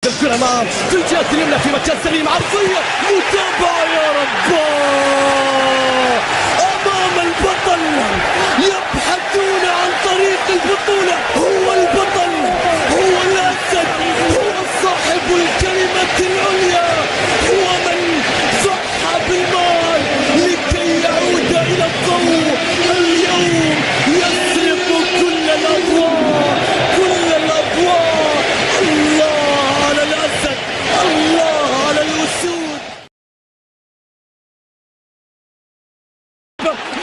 الكرة معه في الجهة اليمنى في مكان سليم، عرضية متابعة يا رب أمام البطل، يبحثون عن طريق البطولة، هو البطل، هو الأسد، هو صاحب الكلمة العليا، هو من ضحى بالمال لكي يعود إلى الضوء. اليوم يسرق كل الأضواء، كل الأضواء. الله على الأسد، الله على الأسود.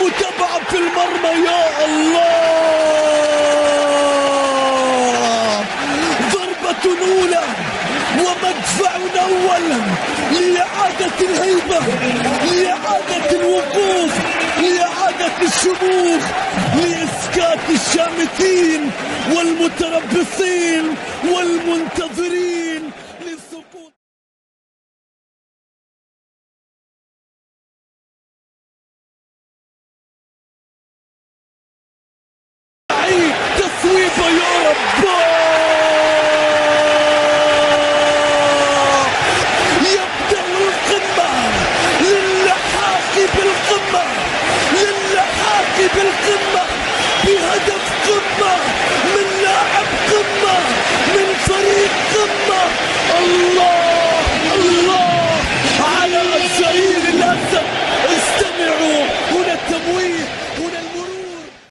متابعة في المرمى يا الله، ضربة أولى ومدفع أول لإعادة الهيبة، لإعادة الوقوف، لإعادة الشموخ، لإسكات الشامتين والمتربصين والمنتظرين.